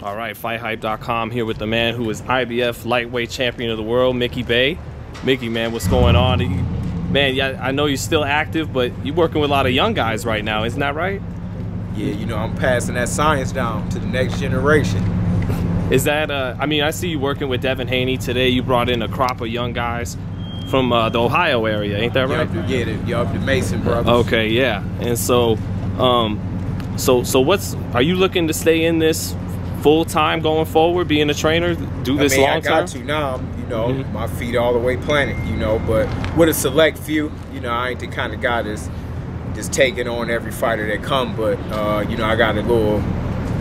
All right, FightHype.com here with the man who is IBF lightweight champion of the world, Mickey Bey. Mickey, man, what's going on? Man, yeah, I know you're still active, but you're working with a lot of young guys right now, isn't that right? Yeah, you know, I'm passing that science down to the next generation. Is that, I mean, I see you working with Devin Haney today. You brought in a crop of young guys from the Ohio area, ain't that right? Yeah, the Mason brothers. Okay, yeah. And so, are you looking to stay in this full time going forward, being a trainer, do this long term? I got to now. You know, my feet all the way planted. You know, but with a select few, you know, I ain't the kind of guy that's just taking on every fighter that come. But you know, I got a little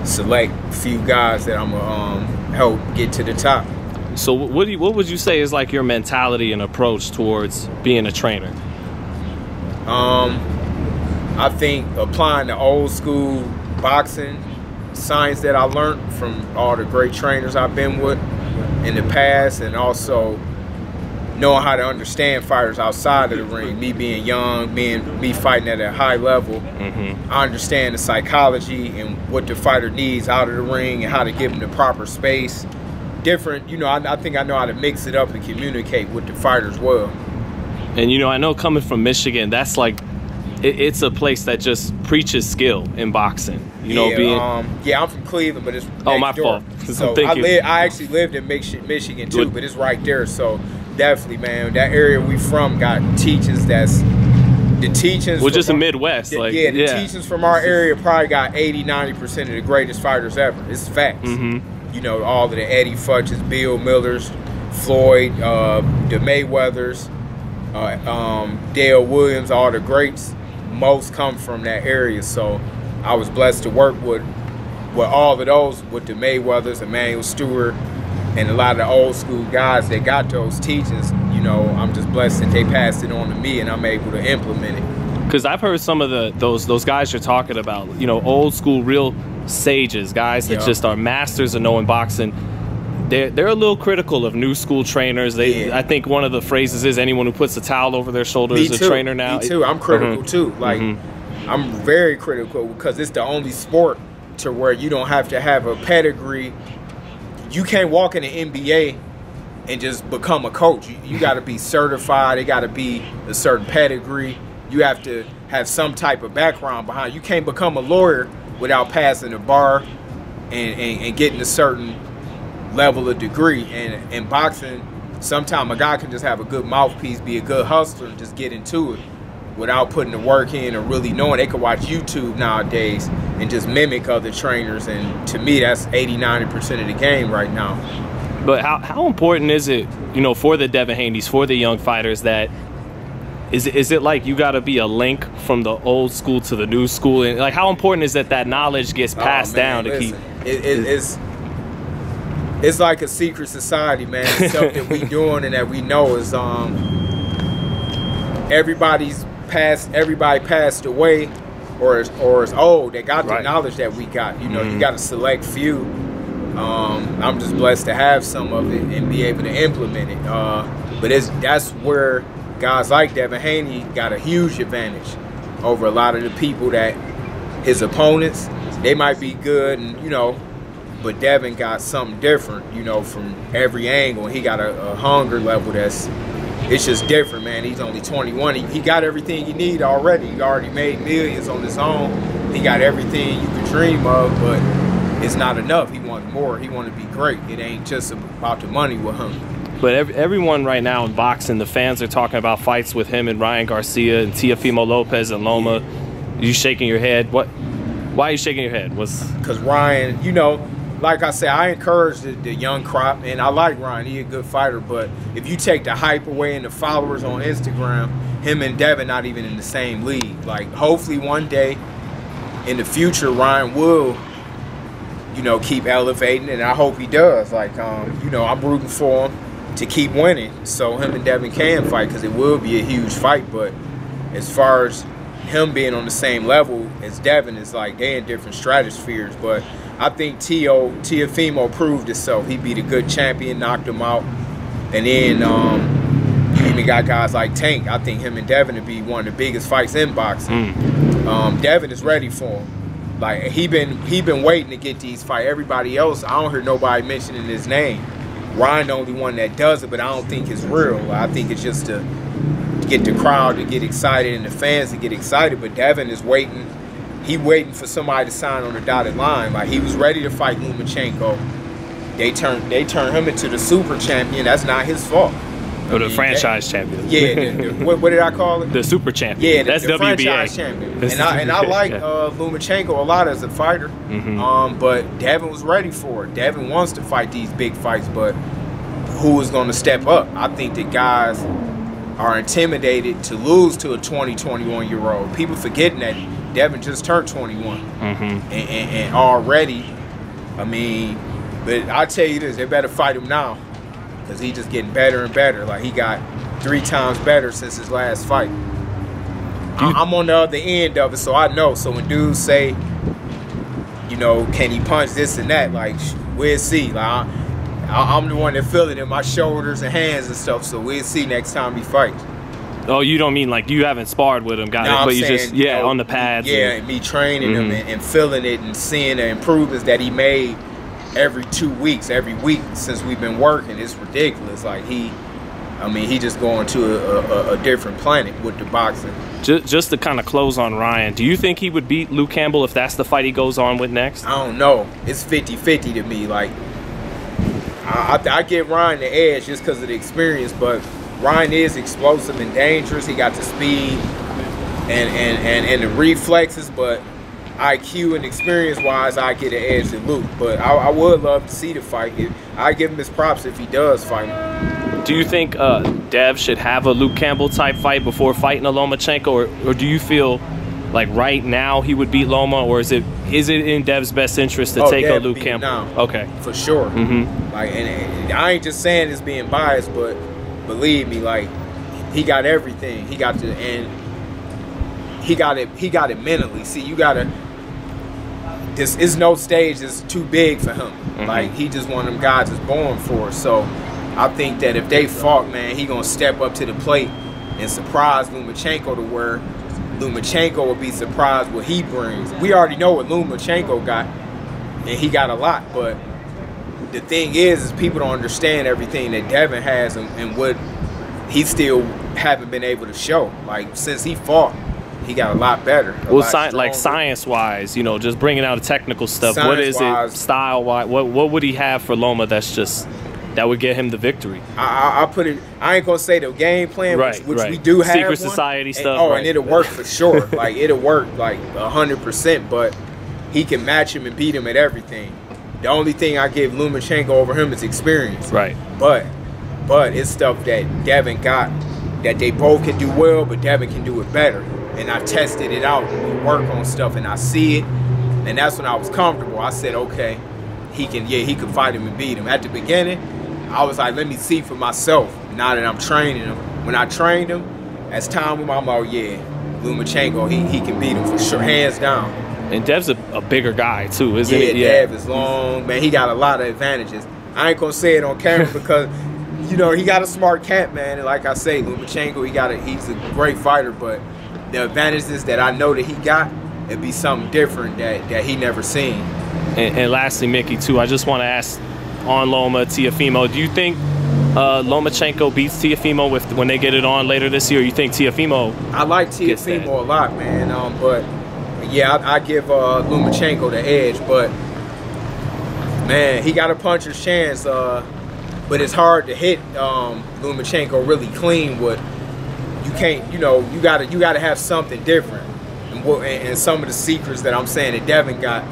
select few guys that I'm gonna help get to the top. So what would you say is like your mentality and approach towards being a trainer? I think applying the old school boxing science that I learned from all the great trainers I've been with in the past, and also knowing how to understand fighters outside of the ring. Me being young, me fighting at a high level, I understand the psychology and what the fighter needs out of the ring and how to give them the proper space. Different, you know, I think I know how to mix it up and communicate with the fighters well. And you know, I know coming from Michigan, that's like, it's a place that just preaches skill in boxing. You know, yeah, I'm from Cleveland, but it's my door. fault. So I actually lived in Michigan too, but it's right there. So definitely, man, that area we from got teachers the teachings. We're just in Midwest. The teachings from our area probably got 80–90% of the greatest fighters ever. It's facts. You know, all of the Eddie Futches, Bill Millers, Floyd, the Mayweathers, Dale Williams, all the greats. Most come from that area, so I was blessed to work with all of those, with the Mayweathers, Emmanuel Stewart, and a lot of the old school guys that got those teachings. You know, I'm just blessed that they passed it on to me, and I'm able to implement it. Because I've heard some of those guys you're talking about, you know, old school, real sages, guys that just are masters of knowing boxing. They're a little critical of new school trainers. I think one of the phrases is anyone who puts a towel over their shoulder is a trainer now. Me too. I'm critical too. Like I'm very critical because it's the only sport to where you don't have to have a pedigree. You can't walk in the NBA and just become a coach. You got to be certified. It got to be a certain pedigree. You have to have some type of background behind. You can't become a lawyer without passing the bar and getting a certain level of degree. And in boxing, sometimes a guy can just have a good mouthpiece, be a good hustler, and just get into it without putting the work in or really knowing. They can watch YouTube nowadays and just mimic other trainers, and to me that's 80–90% of the game right now. But how important is it, you know, for the Devin Haneys, for the young fighters, that is it like you got to be a link from the old school to the new school, and like how important is that knowledge gets passed down to keep it's like a secret society, man. It's something we doing and that we know is everybody passed away or is old. They got the knowledge that we got. You know, you got a select few. I'm just blessed to have some of it and be able to implement it. But that's where guys like Devin Haney got a huge advantage over a lot of the people that his opponents. They might be good, and you know, but Devin got something different, you know, from every angle. He got a hunger level it's just different, man. He's only 21. He got everything he need already. He already made millions on his own. He got everything you could dream of, but it's not enough. He wants more. He want to be great. It ain't just about the money with him. But everyone right now in boxing, the fans are talking about fights with him and Ryan Garcia and Teofimo Lopez and Loma. You shaking your head? Why are you shaking your head? Because Ryan, you know, like I said, I encourage the young crop, and I like Ryan. He's a good fighter, but if you take the hype away and the followers on Instagram, him and Devin not even in the same league. Like, hopefully one day in the future, Ryan will, you know, keep elevating, and I hope he does. Like, you know, I'm rooting for him to keep winning so him and Devin can fight, because it will be a huge fight. But as far as him being on the same level as Devin, is like they're in different stratospheres. But I think Teofimo proved itself. He beat a good champion, knocked him out. And then you even got guys like Tank. I think him and Devin would be one of the biggest fights in boxing. Devin is ready for him. Like he been waiting to get these fights. Everybody else, I don't hear nobody mentioning his name. Ryan the only one that does it, but I don't think it's real. I think it's just to get the crowd to get excited and the fans to get excited. But Devin is waiting. He waiting for somebody to sign on the dotted line. Like he was ready to fight Lomachenko. They turned him into the super champion. That's not his fault. Or the franchise champion. Yeah, what did I call it? The super champion. Yeah, that's the WBA. Franchise champion. And I like Lomachenko a lot as a fighter. But Devin was ready for it. Devin wants to fight these big fights, but who is going to step up? I think that guys are intimidated to lose to a 20, 21-year-old. People forgetting that Devin just turned 21. And already, I mean, but I tell you this, they better fight him now. Because he just getting better and better. Like, he got 3 times better since his last fight. I'm on the other end of it, so I know. So when dudes say, you know, can he punch this and that, like, we'll see. Like, I'm the one that feel it in my shoulders and hands and stuff, so we'll see next time he fights. Oh, you don't mean like you haven't sparred with him, but you just, you know, on the pads. Yeah, and me training him and feeling it and seeing the improvements that he made every 2 weeks, every week since we've been working. It's ridiculous. Like he just going to a different planet with the boxing. Just to kind of close on Ryan, do you think he would beat Luke Campbell if that's the fight he goes on with next? I don't know. It's 50-50 to me. Like I give Ryan the edge just because of the experience, but Ryan is explosive and dangerous. He got the speed and the reflexes, but IQ and experience-wise, I get an edge to Luke. But I would love to see the fight. I give him his props if he does fight him. Do you think Dev should have a Luke Campbell type fight before fighting a Lomachenko, or do you feel like right now he would beat Loma, or is it in Dev's best interest to take a Luke Campbell? Now, okay, for sure. Like, and I ain't just saying this being biased, but believe me, like he got everything. He got the he got it mentally. See, you gotta. This is no stage that's too big for him. Like, he just one of them guys that's born for it. So I think that if they fought, man, he gonna step up to the plate and surprise Lomachenko to where Lomachenko will be surprised what he brings. We already know what Lomachenko got, and he got a lot. But the thing is people don't understand everything that Devin has and what he still haven't been able to show. Like, since he fought, he got a lot better. Well, like science-wise, you know, just bringing out the technical stuff. What is it, style-wise? What would he have for Loma that would get him the victory? I put it. I ain't gonna say the game plan, which we do have. Secret society stuff. And it'll work for sure. Like, it'll work like 100%. But he can match him and beat him at everything. The only thing I give Lomachenko over him is experience. Right. But it's stuff that Devin got that they both can do well, but Devin can do it better. And I tested it out and we work on stuff and I see it. And that's when I was comfortable. I said, okay, he could fight him and beat him. At the beginning, I was like, let me see for myself. Now that I'm training him. When I trained him, as time went on, I'm like, yeah, Lomachenko, he can beat him for sure, hands down. And Dev's a bigger guy too, isn't he? Yeah, Dev is long. Man, he got a lot of advantages. I ain't gonna say it on camera because, you know, he got a smart camp, man. And like I say, Lomachenko, he's a great fighter, but the advantages that I know that he got, it'd be something different that he never seen. And lastly, Mickey, too, I just want to ask on Loma, Teofimo, do you think Lomachenko beats Teofimo when they get it on later this year? Or you think Teofimo? I like Teofimo a lot, man. But yeah, I give Lomachenko the edge. But man, he got a puncher's chance. But it's hard to hit Lomachenko really clean. You can't, you know, you gotta have something different. And some of the secrets that I'm saying that Devin got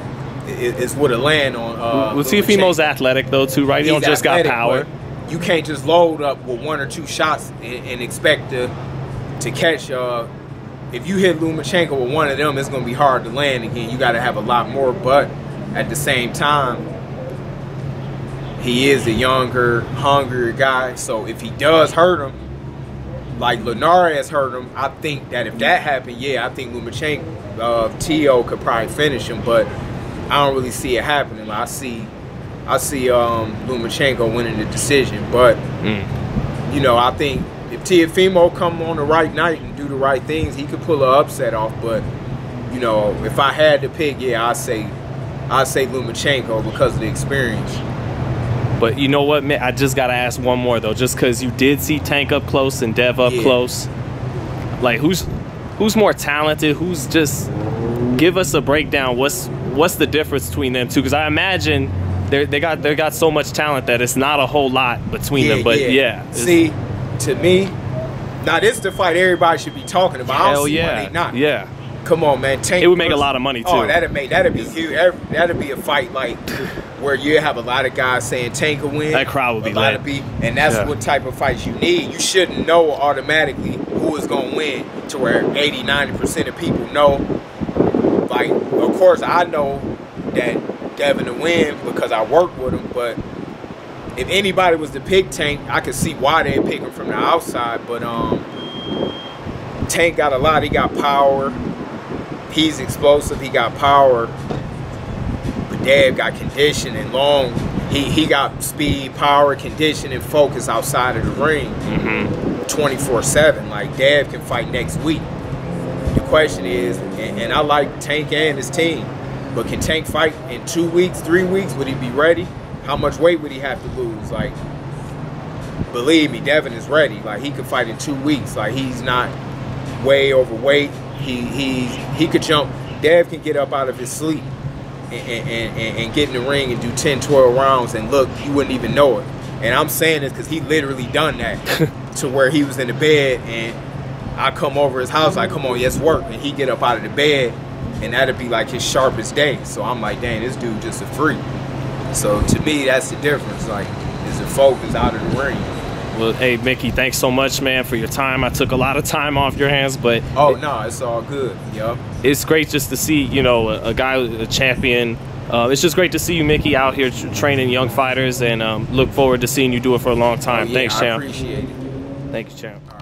is what to land on. Well, Teofimo's athletic though too, right? He don't just got power. You can't just load up with 1 or 2 shots and expect to catch. If you hit Lomachenko with one of them, it's gonna be hard to land again. You gotta have a lot more. But at the same time, he is a younger, hungrier guy. So if he does hurt him, like Linares hurt him, I think that if that happened, yeah, I think Lomachenko, Teo could probably finish him, but I don't really see it happening. Like, I see Lomachenko winning the decision, but you know, I think if Teofimo come on the right night and do the right things, he could pull an upset off. But you know, if I had to pick, yeah, I'd say Lomachenko because of the experience. But you know what, man? I just gotta ask one more though, just because you did see Tank up close and Dev up close. Like, who's more talented? Who's just? Give us a breakdown. What's the difference between them two? Because I imagine they got so much talent that it's not a whole lot between them. But see, to me, now this is the fight everybody should be talking about. I don't see why they not. Yeah. Come on, man. Tank it would make a lot of money too. Oh, that'd be huge. That'd be a fight like where you have a lot of guys saying Tank will win. That crowd would be lit. And that's what type of fights you need. You shouldn't know automatically who is going to win to where 80-90% of people know. Like, of course, I know that Devin will win because I work with him. But if anybody was to pick Tank, I could see why they'd pick him from the outside. But Tank got a lot. He got power. He's explosive. He got power. But Dev got condition and long. He got speed, power, condition, and focus outside of the ring 24/7. Like, Dev can fight next week. The question is, and I like Tank and his team, but can Tank fight in 2 weeks, 3 weeks? Would he be ready? How much weight would he have to lose? Like, believe me, Devin is ready. Like, he could fight in 2 weeks. Like, he's not way overweight. He could jump. Dev can get up out of his sleep and get in the ring and do 10, 12 rounds, and look, you wouldn't even know it. And I'm saying this because he literally done that to where he was in the bed and I come over his house, like, come on, yes, work. And he get up out of the bed and that'd be like his sharpest day. So I'm like, dang, this dude just a freak. So to me, that's the difference. Like, is the focus out of the ring. Well, hey, Mickey, thanks so much, man, for your time. I took a lot of time off your hands, but... Oh, no, it's all good. Yep. It's great just to see, you know, a guy, a champion. It's just great to see you, Mickey, out here training young fighters, and look forward to seeing you do it for a long time. Oh, yeah, thanks, champ. I appreciate it. Thank you, champ.